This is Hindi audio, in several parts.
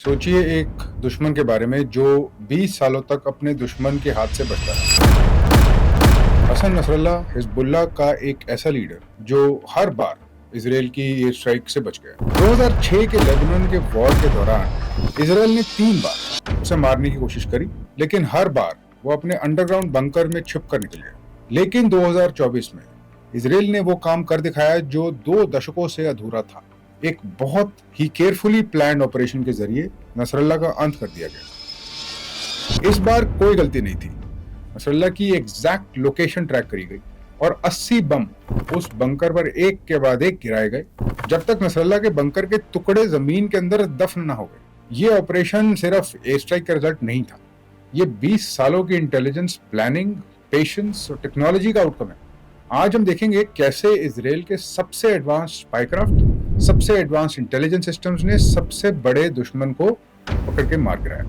सोचिए एक दुश्मन के बारे में जो 20 सालों तक अपने दुश्मन के हाथ से बचता रहा। हसन नसरल्लाह हिजबुल्लाह का एक ऐसा लीडर जो हर बार इसराइल की एयर स्ट्राइक से बच गया। 2006 के लेबनान के वॉर के दौरान इसराइल ने 3 बार उसे मारने की कोशिश करी, लेकिन हर बार वो अपने अंडरग्राउंड बंकर में छिप कर निकल गया। लेकिन 2024 में इसराइल ने वो काम कर दिखाया जो 2 दशकों से अधूरा था। एक बहुत ही केयरफुली प्लान्ड ऑपरेशन के जरिए नसरल्लाह का अंत कर दिया गया। इस बार कोई गलती नहीं थी। नसरल्लाह की एग्जैक्ट लोकेशन ट्रैक करी गई और 80 बम उस बंकर पर एक के बाद एक गिराए गए जब तक नसरल्लाह के बंकर के टुकड़े जमीन के अंदर दफन न हो गए। ये ऑपरेशन सिर्फ एयर स्ट्राइक का रिजल्ट नहीं था, ये 20 सालों की इंटेलिजेंस, प्लानिंग, पेशेंस और टेक्नोलॉजी का आउटकम है। आज हम देखेंगे कैसे इसराइल के सबसे एडवांस स्पाईक्राफ्ट, सबसे एडवांस इंटेलिजेंस सिस्टम्स ने सबसे बड़े दुश्मन को पकड़ के मार गिराया।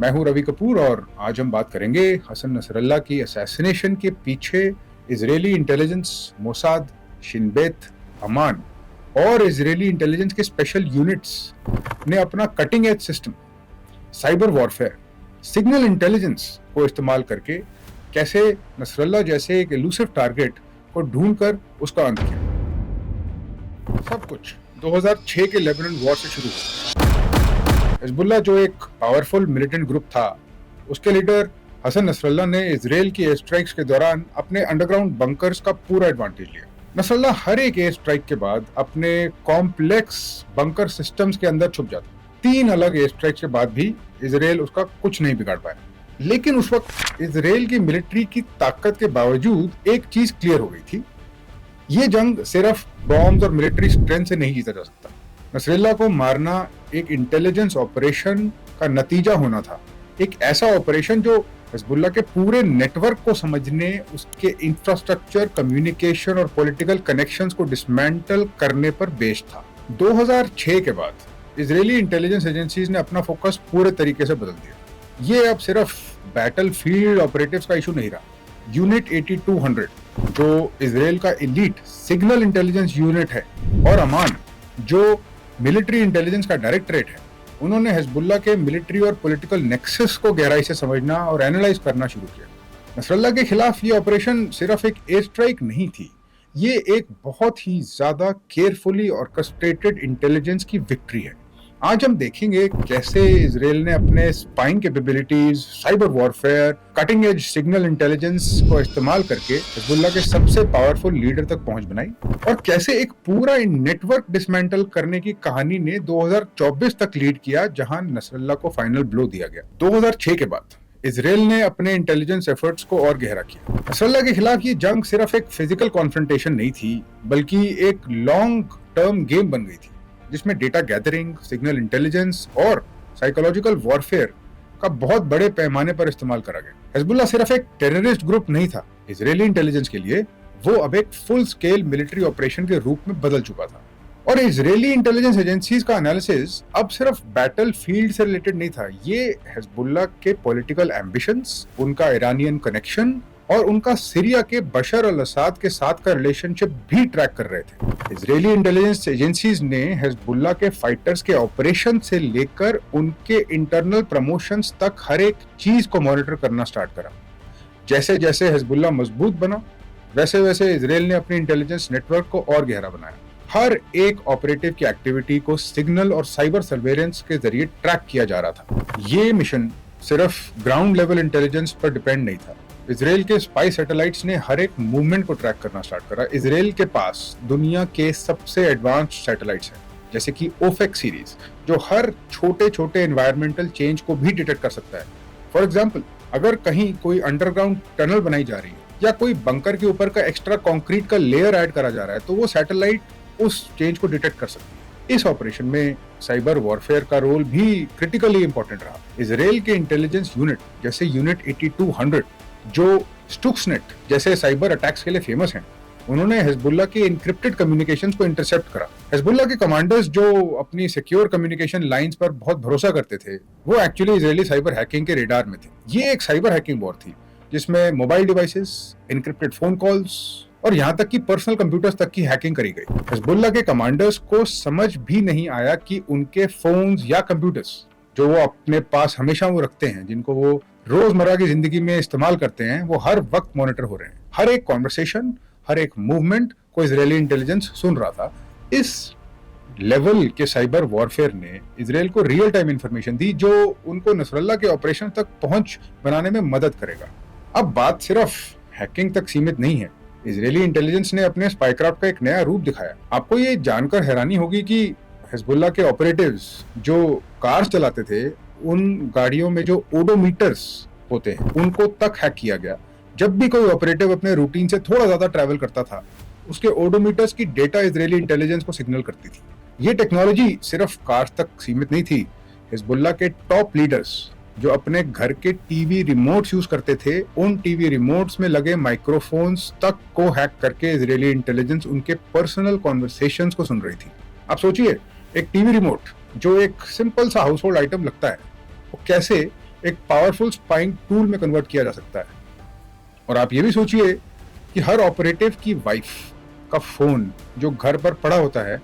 मैं हूं रवि कपूर और आज हम बात करेंगे हसन नसरल्लाह की असैसिनेशन के पीछे इजरायली इंटेलिजेंस, मोसाद, शिन बेत, अमान और इजरायली इंटेलिजेंस के स्पेशल यूनिट्स ने अपना cutting edge system, cyber warfare, signal intelligence को इस्तेमाल करके कैसे नसरल्लाह जैसे एक एलूसिव टारगेट को ढूंढकर उसका अंत किया। सब कुछ 2006 के लेबनान वॉर से शुरू हुआ। हिजबुल्लाह जो एक पावरफुल मिलिटेंट ग्रुप था, उसके लीडर हसन नसरल्लाह ने इजराइल की एयर स्ट्राइक्स के दौरान अपने अंडरग्राउंड बंकर्स का पूरा एडवांटेज लिया। नसरल्लाह हर एक एयर स्ट्राइक के बाद अपने कॉम्प्लेक्स बंकर सिस्टम्स के अंदर छुप जाता। 3 अलग एयर स्ट्राइक्स के बाद भी इजराइल उसका कुछ नहीं बिगाड़ पाया। लेकिन उस वक्त इजराइल की मिलिट्री की ताकत के बावजूद एक चीज क्लियर हो गई थी, ये जंग सिर्फ बॉम्ब्स और मिलिट्री स्ट्रेंथ से नहीं जीता जा सकता। नसरल्लाह को मारना एक इंटेलिजेंस ऑपरेशन का नतीजा होना था, एक ऐसा ऑपरेशन जो हिजबुल्लाह के पूरे नेटवर्क को समझने, उसके इंफ्रास्ट्रक्चर, कम्युनिकेशन और पॉलिटिकल कनेक्शंस को डिसमेंटल करने पर बेस्ड था। 2006 के बाद इजरायली इंटेलिजेंस एजेंसीज ने अपना फोकस पूरे तरीके से बदल दिया। ये अब सिर्फ बैटलफील्ड ऑपरेटिव्स का इशू नहीं रहा। यूनिट 8200 जो इजराइल का एलीट सिग्नल इंटेलिजेंस यूनिट है और अमान जो मिलिट्री इंटेलिजेंस का डायरेक्टरेट है, उन्होंने हिजबुल्लाह के मिलिट्री और पॉलिटिकल नेक्सस को गहराई से समझना और एनालाइज करना शुरू किया। नसरल्लाह के खिलाफ ये ऑपरेशन सिर्फ एक एयर स्ट्राइक नहीं थी, ये एक बहुत ही ज्यादा केयरफुली ऑर्केस्ट्रेटेड इंटेलिजेंस की विक्ट्री है। आज हम देखेंगे कैसे इजराइल ने अपने spying capabilities, cyber warfare, cutting edge signal intelligence को इस्तेमाल करके हिजबुल्लाह के सबसे पावरफुल लीडर तक पहुंच बनाई और कैसे एक पूरा नेटवर्क डिसमेंटल करने की कहानी ने 2024 तक लीड किया, जहां नसरल्लाह को फाइनल ब्लो दिया गया। 2006 के बाद इजराइल ने अपने इंटेलिजेंस एफर्ट्स को और गहरा किया। नसरल्लाह के खिलाफ ये जंग सिर्फ एक फिजिकल कॉन्फ्रंटेशन नहीं थी, बल्कि एक लॉन्ग टर्म गेम बन गई थी जिसमें डेटा गैदरिंग, सिग्नल इंटेलिजेंस और साइकोलॉजिकल वॉरफेयर का बहुत बड़े पैमाने पर इस्तेमाल करा गया। हिजबुल्लाह सिर्फ एक टेररिस्ट ग्रुप नहीं था, इजरायली इंटेलिजेंस के लिए वो अब एक फुल स्केल मिलिट्री ऑपरेशन के रूप में बदल चुका था। और इजरायली इंटेलिजेंस एजेंसीज का एनालिसिस अब सिर्फ बैटल फील्ड से रिलेटेड नहीं था, ये हिजबुल्लाह के पॉलिटिकल एम्बिशंस, उनका ईरानियन कनेक्शन और उनका सीरिया के बशर अल असाद के साथ का रिलेशनशिप भी ट्रैक कर रहे थे। इजरायली इंटेलिजेंस एजेंसीज ने हिजबुल्लाह के फाइटर्स के ऑपरेशन से लेकर उनके इंटरनल प्रमोशंस तक हर एक चीज को मॉनिटर करना स्टार्ट करा। जैसे जैसे हिजबुल्लाह मजबूत बना, वैसे वैसे इजराइल ने अपनी इंटेलिजेंस नेटवर्क को और गहरा बनाया। हर एक ऑपरेटिव की एक्टिविटी को सिग्नल और साइबर सर्वेलेंस के जरिए ट्रैक किया जा रहा था। ये मिशन सिर्फ ग्राउंड लेवल इंटेलिजेंस पर डिपेंड नहीं था। इजराइल के स्पाई सैटेलाइट्स ने हर एक मूवमेंट को ट्रैक करना स्टार्ट करा। इजराइल के पास दुनिया के सबसे एडवांस्ड सैटेलाइट्स हैं, जैसे कि ओफेक सीरीज, जो हर छोटे छोटे एनवायरमेंटल चेंज को भी डिटेक्ट कर सकता है। फॉर एग्जांपल, अगर कहीं कोई अंडरग्राउंड टनल बनाई जा रही है या कोई बंकर के ऊपर का एक्स्ट्रा कंक्रीट का लेयर ऐड करा जा रहा है, तो वो सैटेलाइट उस चेंज को डिटेक्ट कर सकती है। इस ऑपरेशन में साइबर वॉरफेयर का रोल भी क्रिटिकली इंपॉर्टेंट रहा। इजराइल के इंटेलिजेंस यूनिट जैसे यूनिट 8200 जो स्टुक्सनेट जैसे साइबर अटैक्स के लिए फेमस हैं, उन्होंने हिजबुल्लाह के एन्क्रिप्टेड कम्युनिकेशंस को इंटरसेप्ट करा। हिजबुल्लाह के कमांडर्स जो अपनी सिक्योर कम्युनिकेशन लाइंस पर बहुत भरोसा करते थे, वो एक्चुअली इजरायली साइबर हैकिंग के रेडार में थे। ये एक साइबर हैकिंग वॉर थी जिसमें mobile devices, encrypted phone calls और यहाँ तक कि पर्सनल कंप्यूटर्स तक की हैकिंग करी गई। हिजबुल्लाह के कमांडर्स को समझ भी नहीं आया कि उनके फोन्स या कंप्यूटर्स जो वो अपने पास हमेशा वो रखते हैं, जिनको वो रोजमर्रा की जिंदगी में इस्तेमाल करते हैं, वो हर वक्त मॉनिटर हो रहे हैं। हर एक कॉन्वर्सेशन, हर एक मूवमेंट को इजरायली इंटेलिजेंस सुन रहा था। इस लेवल के साइबर वॉरफेयर ने इजराइल को रियल टाइम इंफॉर्मेशन दी, जो उनको नसरल्ला के ऑपरेशन तक पहुंच बनाने में मदद करेगा। अब बात सिर्फ हैकिंग तक सीमित नहीं है। इजरायली इंटेलिजेंस ने अपने स्पाईक्राफ्ट का एक नया रूप दिखाया। आपको ये जानकर हैरानी होगी कि हिजबुल्लाह के ऑपरेटिव्स जो कार्स चलाते थे, उन गाड़ियों में जो ओडोमीटर्स होते हैं, उनको तक हैक किया गया। जब भी कोई ऑपरेटिव अपने रूटीन से थोड़ा ज्यादा ट्रैवल करता था, उसके ओडोमीटर्स की डेटा इजरायली इंटेलिजेंस को सिग्नल करती थी। ये टेक्नोलॉजी सिर्फ कार्स तक सीमित नहीं थी। हिजबुल्लाह के टॉप लीडर्स जो अपने घर के टीवी रिमोट्स यूज करते थे, उन टीवी रिमोट्स में लगे माइक्रोफोन्स तक को हैक करके इजरायली इंटेलिजेंस उनके पर्सनल कॉन्वर्सेशंस को सुन रही थी। आप सोचिए, एक टीवी रिमोट जो एक सिंपल सा हाउस होल्ड आइटम लगता है, वो कैसे एक पावरफुल स्पाइंग टूल में कन्वर्ट किया जा सकता है। और आप ये भी सोचिए कि हर ऑपरेटिव की वाइफ का फोन जो घर पर पड़ा होता है,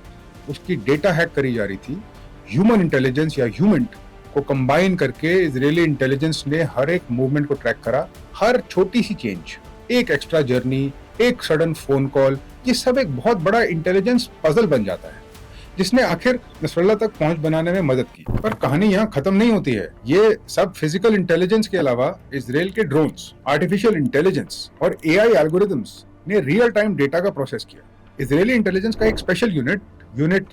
उसकी डेटा हैक करी जा रही थी। ह्यूमन इंटेलिजेंस या ह्यूमन को कंबाइन करके इजरायली इंटेलिजेंस ने हर एक मूवमेंट को ट्रैक करा। हर छोटी सी चेंज, एक एक्स्ट्रा जर्नी, एक सडन फोन कॉल, ये सब एक बहुत बड़ा इंटेलिजेंस पजल बन जाता है, जिसने आखिर नसरल्ला तक पहुंच बनाने में मदद की। पर कहानी यहाँ खत्म नहीं होती है। ये सब फिजिकल इंटेलिजेंस के अलावा इजराइल के ड्रोन्स, आर्टिफिशियल इंटेलिजेंस और एआई एल्गोरिथम्स ने रियल टाइम डेटा का प्रोसेस किया। इजरायली इंटेलिजेंस का एक स्पेशल यूनिट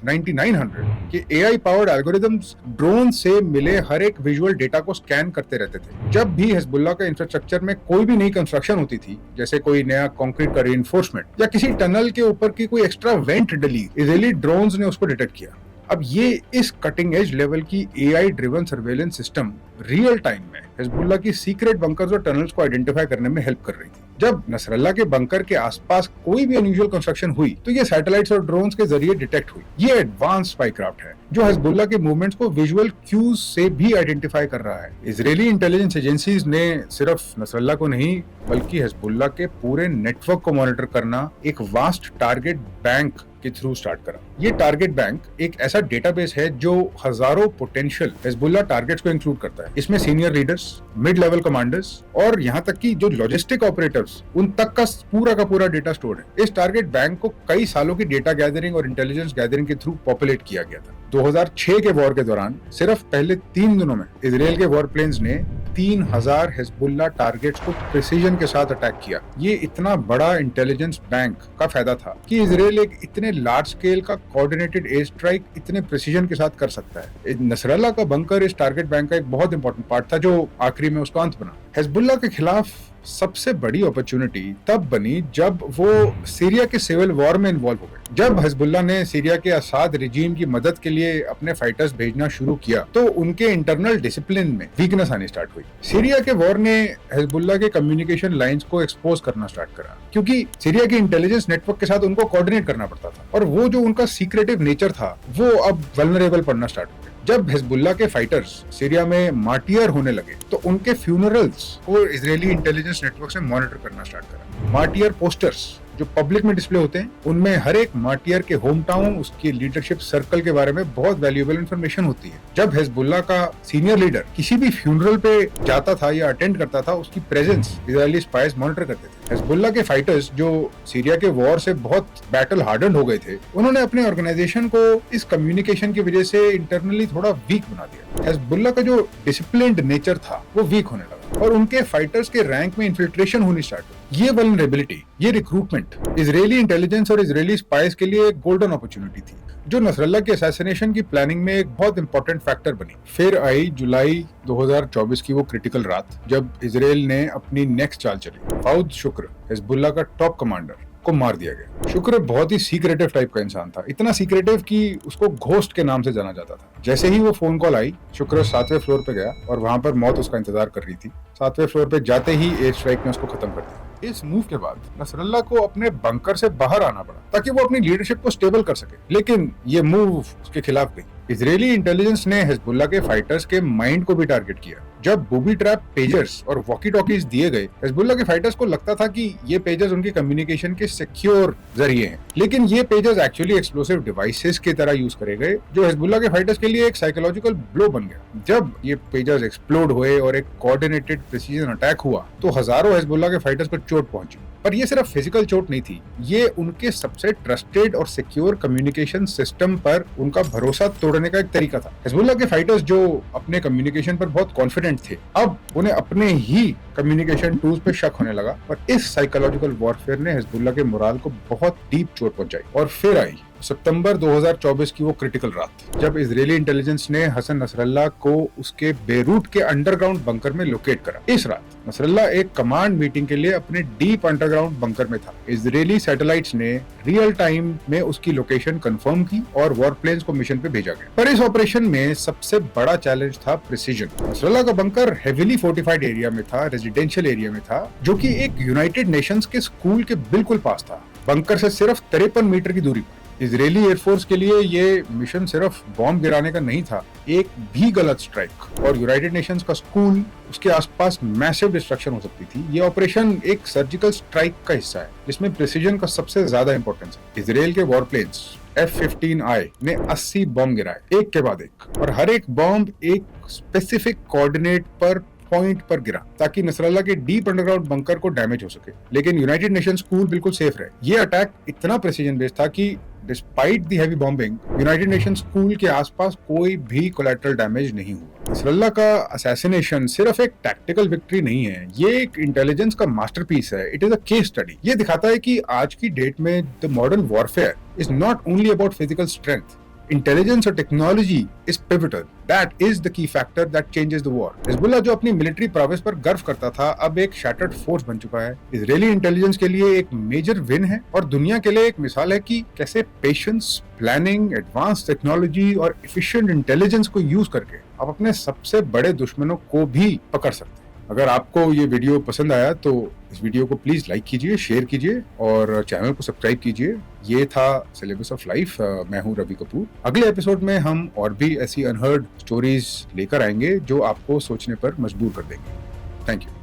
9900 के एआई पावर्ड एल्गोरिथम्स ड्रोन से मिले हर एक विजुअल डेटा को स्कैन करते रहते थे। जब भी हिजबुल्लाह के इंफ्रास्ट्रक्चर में कोई भी नई कंस्ट्रक्शन होती थी, जैसे कोई नया कंक्रीट का रीइंफोर्समेंट या किसी टनल के ऊपर की कोई एक्स्ट्रा वेंट डली, इजरायली ड्रोन्स ने उसको डिटेक्ट किया। अब ये इस कटिंग एज लेवल की AI driven surveillance system real time में हिजबुल्लाह की सीक्रेट बंकर्स और टनल्स को आइडेंटिफाई करने में हेल्प कर रही थी। जब नसरल्ला के बंकर के आसपास कोई भी अनयूजुअल कंस्ट्रक्शन हुई, तो ये सैटेलाइट्स और ड्रोन्स के जरिए डिटेक्ट हुई। ये एडवांस स्पाईक्राफ्ट है जो हिजबुल्लाह के मूवमेंट्स को विजुअल क्यूज से भी आइडेंटिफाई कर रहा है। इजरायली इंटेलिजेंस एजेंसीज ने सिर्फ नसरल्ला को नहीं, बल्कि हिजबुल्लाह के पूरे नेटवर्क को मॉनिटर करना एक वास्ट टारगेट बैंक के थ्रू स्टार्ट करा। ये टारगेट बैंक एक ऐसा डेटाबेस है जो हजारों पोटेंशियल हिजबुल्लाह टारगेट्स को इंक्लूड करता है। इसमें senior leaders, mid level commanders और यहाँ तक कि जो लॉजिस्टिक ऑपरेटर्स, उन तक का पूरा डेटा स्टोर्ड है। इस टारगेट बैंक को कई सालों की डेटा गैदरिंग और इंटेलिजेंस गैदरिंग के थ्रू पॉपुलेट किया गया था। 2006 के वॉर के दौरान सिर्फ पहले 3 दिनों में इजराइल के वॉर प्लेन्स ने 3000 हिजबुल्लाह टारगेट्स को प्रिसीजन के साथ अटैक किया। ये इतना बड़ा इंटेलिजेंस बैंक का फायदा था कि इजराइल एक इतने लार्ज स्केल का कोऑर्डिनेटेड एयर स्ट्राइक इतने प्रिसीजन के साथ कर सकता है। नसरल्ला का बंकर इस टारगेट बैंक का एक बहुत इंपॉर्टेंट पार्ट था, जो आखिरी में उसका अंत बना। हिजबुल्लाह के खिलाफ सबसे बड़ी अपॉर्चुनिटी तब बनी जब वो सीरिया के सिविल वॉर में इन्वॉल्व हो गए। जब हिजबुल्लाह ने सीरिया के असाद रिजीम की मदद के लिए अपने फाइटर्स भेजना शुरू किया, तो उनके इंटरनल डिसिप्लिन में वीकनेस आनी स्टार्ट हुई। सीरिया के वॉर ने हिजबुल्लाह के कम्युनिकेशन लाइंस को एक्सपोज करना स्टार्ट करा, क्योंकि सीरिया के इंटेलिजेंस नेटवर्क के साथ उनको कोऑर्डिनेट करना पड़ता था, और वो जो उनका सीक्रेटिव नेचर था, वो अब वल्नरेबल पड़ना स्टार्ट हो गया। जब हिजबुल्लाह के फाइटर्स सीरिया में मार्टियर होने लगे, तो उनके फ्यूनरल्स को इजरायली इंटेलिजेंस नेटवर्क से मॉनिटर करना स्टार्ट करा। मार्टियर पोस्टर्स जो पब्लिक में डिस्प्ले होते हैं, उनमें हर एक मार्टियर के होम टाउन, उसकी लीडरशिप सर्कल के बारे में बहुत वैल्यूएबल इंफॉर्मेशन होती है। जब हिजबुल्लाह का सीनियर लीडर किसी भी फ्यूनरल पे जाता था या अटेंड करता था, उसकी प्रेजेंस इजरायली स्पाइस मॉनिटर करते थे। हिजबुल्लाह के फाइटर्स जो सीरिया के वॉर से बहुत बैटल हार्डन हो गए थे, उन्होंने अपने ऑर्गेनाइजेशन को इस कम्युनिकेशन की वजह से इंटरनली थोड़ा वीक बना दिया। हिजबुल्लाह का जो डिसिप्लिन्ड नेचर था, वो वीक होने लगा और उनके फाइटर्स के रैंक में इन्फिल्ट्रेशन होनी स्टार्ट हुई। ये वल्नरेबिलिटी, ये रिक्रूटमेंट इजरायली इंटेलिजेंस और इजरायली स्पाइस के लिए एक गोल्डन अपॉर्चुनिटी थी, जो नसरल्ला के असैसिनेशन की प्लानिंग में एक बहुत इंपॉर्टेंट फैक्टर बनी। फिर आई जुलाई 2024 की वो क्रिटिकल रात, जब इजराइल ने अपनी नेक्स्ट चाल चली। फाउद शुक्र, हिजबुल्लाह का टॉप कमांडर, को मार दिया गया। शुक्र बहुत ही सीक्रेटिव टाइप का इंसान था, इतना सीक्रेटिव कि उसको घोस्ट के नाम से जाना जाता था। जैसे ही वो फोन कॉल आई, शुक्र 7वें फ्लोर पे गया और वहां पर मौत उसका इंतजार कर रही थी। 7वें फ्लोर पे जाते ही एयर स्ट्राइक ने उसको खत्म कर दिया। इस मूव के बाद नसरल्ला को अपने बंकर से बाहर आना पड़ा ताकि वो अपनी लीडरशिप को स्टेबल कर सके, लेकिन ये मूव उसके खिलाफ गई। इजरायली इंटेलिजेंस ने हिजबुल्लाह के फाइटर्स के माइंड को भी टारगेट किया। जब बूबी ट्रैप पेजर्स और वॉकी टॉकीज दिए गए, हिजबुल्लाह के फाइटर्स को लगता था कि ये पेजर्स उनकी कम्युनिकेशन के सिक्योर जरिए हैं, लेकिन ये पेजर्स एक्चुअली एक्सप्लोसिव डिवाइसेस की तरह यूज करे गए, जो हिजबुल्लाह के फाइटर्स के लिए एक साइकोलॉजिकल ब्लो बन गया। जब ये पेजर्स एक्सप्लोड हुए और एक कोऑर्डिनेटेड प्रिसीजन अटैक हुआ तो हजारों हिजबुल्लाह के फाइटर्स को चोट पहुंची। पर ये सिर्फ फिजिकल चोट नहीं थी, ये उनके सबसे ट्रस्टेड और सिक्योर कम्युनिकेशन सिस्टम पर उनका भरोसा तोड़ने का एक तरीका था। हिजबुल्लाह के फाइटर्स जो अपने कम्युनिकेशन पर बहुत कॉन्फिडेंट थे, अब उन्हें अपने ही कम्युनिकेशन टूल्स पे शक होने लगा और इस साइकोलॉजिकल वॉरफेयर ने हिजबुल्लाह के मोराल को बहुत डीप चोट पहुंचाई। और फिर आई सितंबर 2024 की वो क्रिटिकल रात, जब इजरायली इंटेलिजेंस ने हसन नसरल्लाह को उसके बेरूट के अंडरग्राउंड बंकर में लोकेट करा। इस रात नसरल्लाह एक कमांड मीटिंग के लिए अपने डीप अंडरग्राउंड बंकर में था। इजरायली सैटेलाइट्स ने रियल टाइम में उसकी लोकेशन कंफर्म की और वॉरप्लेन्स को मिशन पे भेजा गया। पर इस ऑपरेशन में सबसे बड़ा चैलेंज था प्रिसीजन। नसरल्लाह का बंकर हेवीली फोर्टिफाइड एरिया में था, रेजिडेंशियल एरिया में था, जो कि एक यूनाइटेड नेशंस के स्कूल के बिल्कुल पास था। बंकर से सिर्फ 53 मीटर की दूरी पर। इजरायली एयरफोर्स के लिए ये मिशन सिर्फ बॉम्ब गिराने का नहीं था, एक भी गलत स्ट्राइक और यूनाइटेड नेशंस का स्कूल, उसके आसपास मैसिव डिस्ट्रक्शन हो सकती थी। ये ऑपरेशन एक सर्जिकल स्ट्राइक का हिस्सा है, जिसमें प्रिसीजन का सबसे ज्यादा इंपॉर्टेंस है। इजराइल के वॉरप्लेन्स F-15I ने 80 बॉम्ब गिराए, एक के बाद एक, और हर एक बॉम्ब एक स्पेसिफिक कोऑर्डिनेट पर पॉइंट पर गिरा ताकि नसरल्लाह के डीप अंडरग्राउंड बंकर को डैमेज हो सके, लेकिन यूनाइटेड नेशन स्कूल बिल्कुल सेफ रहे। ये अटैक इतना प्रिसीजन बेस्ड था कि despite the heavy bombing, United nation school के आसपास कोई भी कोलैटरल डैमेज नहीं हुआ। नसरल्लाह का असैसिनेशन सिर्फ एक टैक्टिकल विक्ट्री नहीं है, ये एक इंटेलिजेंस का मास्टरपीस है। It is a case study. ये दिखाता है कि आज की डेट में the modern warfare is not only about physical strength, intelligence और technology is pivotal. That is the key factor that changes the war. Hezbollah जो अपनी मिलिट्री प्रोवेस पर गर्व करता था, अब एक शैटर्ड फोर्स बन चुका है। इजरायली इंटेलिजेंस के लिए एक मेजर विन है और दुनिया के लिए एक मिसाल है कि कैसे पेशेंस, प्लानिंग, एडवांस टेक्नोलॉजी और एफिशिएंट इंटेलिजेंस को यूज करके आप अपने सबसे बड़े दुश्मनों को भी पकड़ सकते हैं। अगर आपको ये वीडियो पसंद आया तो इस वीडियो को प्लीज लाइक कीजिए, शेयर कीजिए और चैनल को सब्सक्राइब कीजिए। ये था सिलेबस ऑफ लाइफ। मैं हूं रवि कपूर। अगले एपिसोड में हम और भी ऐसी अनहर्ड स्टोरीज लेकर आएंगे जो आपको सोचने पर मजबूर कर देंगे। Thank you.